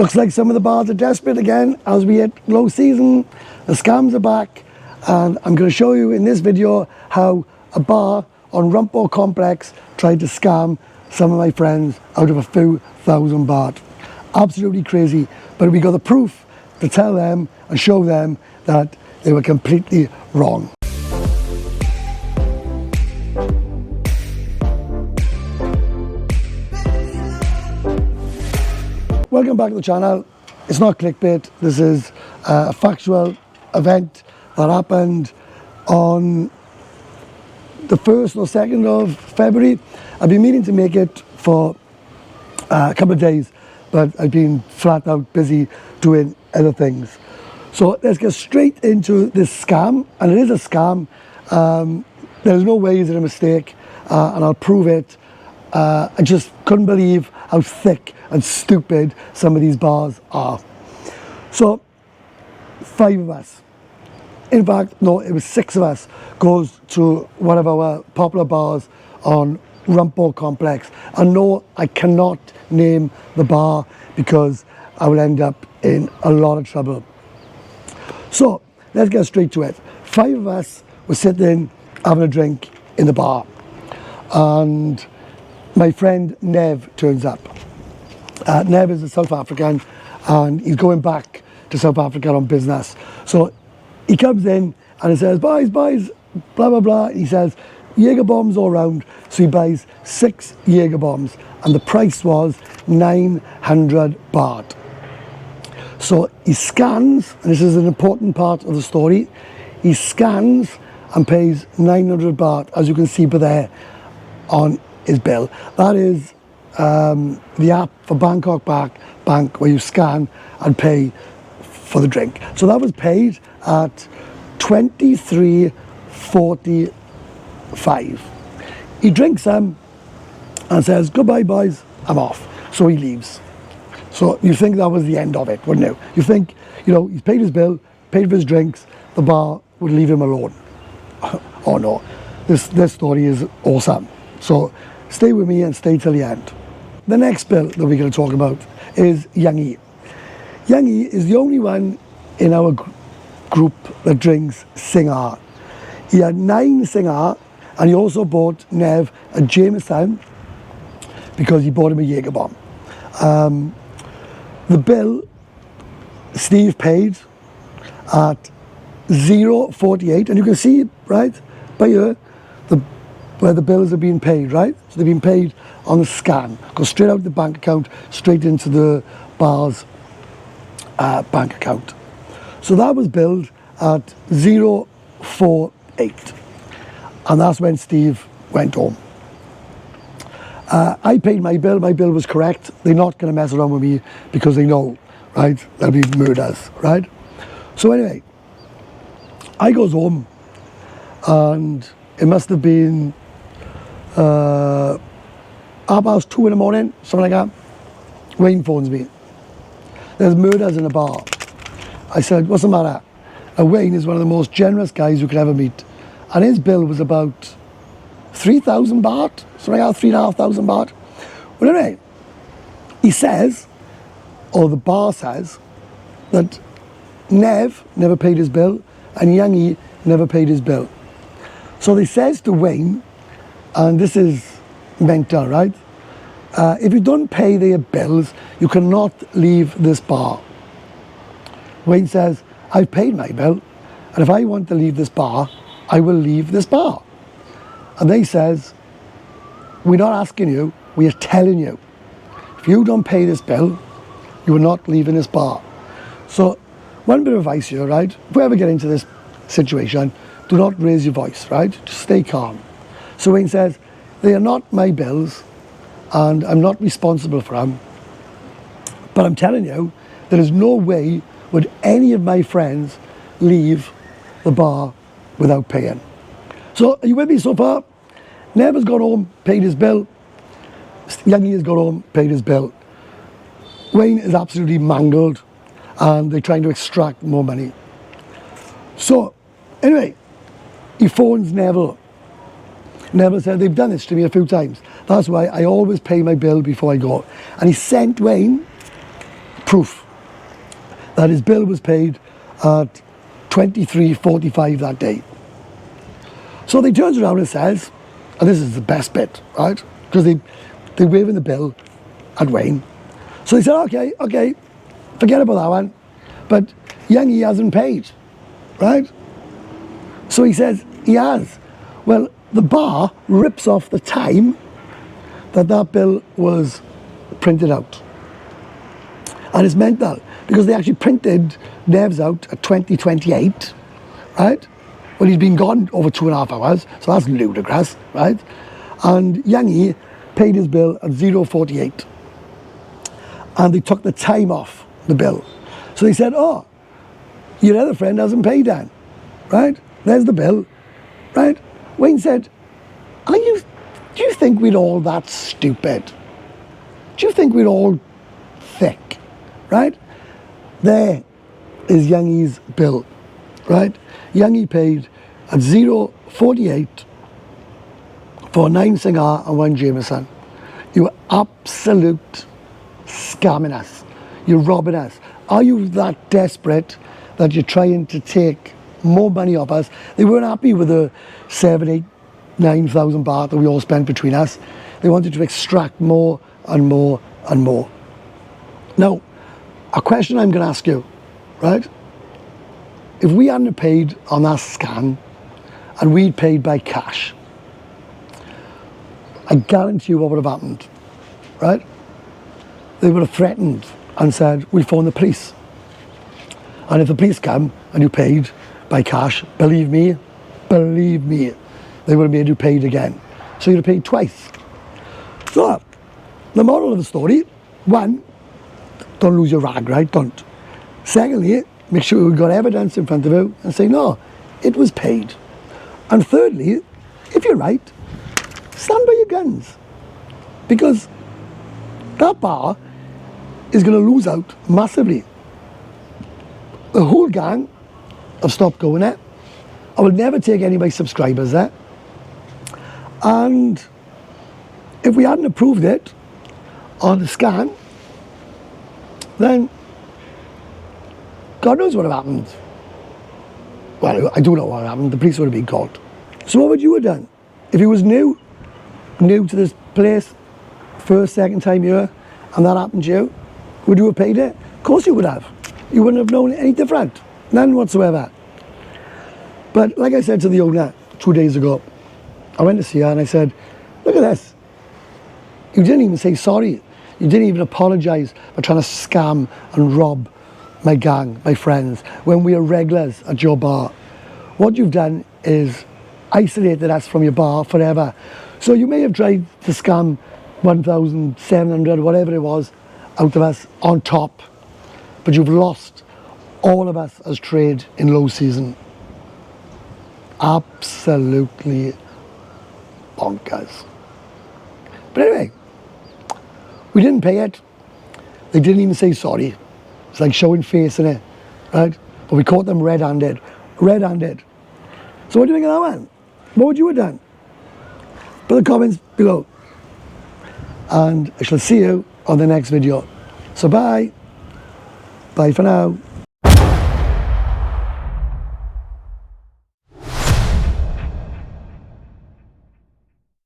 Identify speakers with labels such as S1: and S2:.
S1: Looks like some of the bars are desperate again as we hit low season. The scams are back, and I'm going to show you in this video how a bar on Rumport Complex tried to scam some of my friends out of a few thousand baht. Absolutely crazy, but we got the proof to tell them and show them that they were completely wrong. Welcome back to the channel. It's not clickbait. This is a factual event that happened on the 1st or 2nd of February. I've been meaning to make it for a couple of days, but I've been flat out busy doing other things. So let's get straight into this scam, and it is a scam. There's no way it's a mistake, and I'll prove it. I just couldn't believe how thick and stupid some of these bars are. So 5 of us, in fact no, it was 6 of us, goes to one of our popular bars on Rumport Complex. And no, I cannot name the bar because I will end up in a lot of trouble. So let's get straight to it. 5 of us were sitting having a drink in the bar, and my friend Nev turns up. Nev is a South African, and he's going back to South Africa on business. So he comes in and he says, boys, blah, blah, blah. He says, Jaeger bombs all round. So he buys 6 Jaeger bombs, and the price was 900 baht. So he scans, and this is an important part of the story, he scans and pays 900 baht, as you can see there on his bill. That is the app for Bangkok Bank where you scan and pay for the drink. So that was paid at 23.45. He drinks them and says, goodbye boys, I'm off. So he leaves. So you think that was the end of it, wouldn't you? You think, you know, he's paid his bill, paid for his drinks, the bar would leave him alone. Oh no, this story is awesome. So stay with me and stay till the end. The next bill that we're going to talk about is Youngie. Youngie is the only one in our group that drinks Singar. He had 9 Singar, and he also bought Nev a Jameson because he bought him a Jaeger bomb. The bill Steve paid at 0.48, and you can see right by here where the bills are being paid, right? So they're being paid on the scan, goes straight out of the bank account, straight into the bar's bank account. So that was billed at 0.48, and that's when Steve went home. I paid my bill was correct. They're not going to mess around with me because they know, right, there'll be murders, right? So anyway, I goes home, and it must have been 2:30 in the morning, something like that. Wayne phones me. There's murders in a bar. I said, what's the matter? And Wayne is one of the most generous guys you could ever meet, and his bill was about 3,000 baht, something like that, 3,500 baht. Well, anyway, he says, or the bar says, that Nev never paid his bill and Youngie never paid his bill. So he says to Wayne, and this is mental, right? If you don't pay their bills, you cannot leave this bar. Wayne says, I've paid my bill, and if I want to leave this bar, I will leave this bar. And they says, we're not asking you, we are telling you. If you don't pay this bill, you are not leaving this bar. So one bit of advice here, right? If we ever get into this situation, do not raise your voice, right? Just stay calm. So Wayne says, they are not my bills, and I'm not responsible for them. But I'm telling you, there is no way would any of my friends leave the bar without paying. So are you with me so far? Nev has gone home, paid his bill. Youngie has gone home, paid his bill. Wayne is absolutely mangled, and they're trying to extract more money. So anyway, he phones Neville. Neville said, they've done this to me a few times. That's why I always pay my bill before I go. And he sent Wayne proof that his bill was paid at 23:45 that day. So they turns around and says, and this is the best bit, right? Because they're waving the bill at Wayne. So they said, okay, forget about that one. But Youngie hasn't paid, right? So he says, he has. Well, the bar rips off the time that bill was printed out. And it's mental, because they actually printed Nev's out at 20:28, right? Well, he's been gone over 2.5 hours, so that's ludicrous, right? And Youngie paid his bill at 0:48. And they took the time off the bill. So they said, oh, your other friend hasn't paid then, right? There's the bill, right? Wayne said, do you think we're all that stupid? Do you think we're all thick, right? There is Youngie's bill, right? Youngie paid at 0:48 for 9 cigar and 1 Jameson. You absolute scamming us. You're robbing us. Are you that desperate that you're trying to take more money off us? They weren't happy with the 7, 8, 9,000 baht that we all spent between us. They wanted to extract more and more and more. Now, a question I'm going to ask you, right? If we hadn't paid on that scan and we'd paid by cash, I guarantee you what would have happened, right? They would have threatened and said, we'll phone the police. And if the police come and you paid by cash, believe me, they would have made you paid again. So you'd have paid twice. So, the moral of the story, one, don't lose your rag, right? Don't. Secondly, make sure you've got evidence in front of you and say, no, it was paid. And thirdly, if you're right, stand by your guns. Because that bar is going to lose out massively. The whole gang have stopped going there. I will never take any of my subscribers there. And if we hadn't approved it on the scan, then God knows what would have happened. Well, I do know what happened. The police would have been called. So what would you have done? If he was new to this place, first, second time here, and that happened to you, would you have paid it? Of course you would have. You wouldn't have known any different. None whatsoever. But like I said to the owner 2 days ago, I went to see her and I said, look at this. You didn't even say sorry. You didn't even apologise for trying to scam and rob my gang, my friends, when we are regulars at your bar. What you've done is isolated us from your bar forever. So you may have tried to scam 1,700, whatever it was, out of us on top, but you've lost all of us as trade in low season. Absolutely bonkers. But anyway, we didn't pay it. They didn't even say sorry. It's like showing face in it, right? But we caught them red-handed. Red-handed. So what do you think of that one? What would you have done? Put the comments below. And I shall see you on the next video. So bye. Bye for now.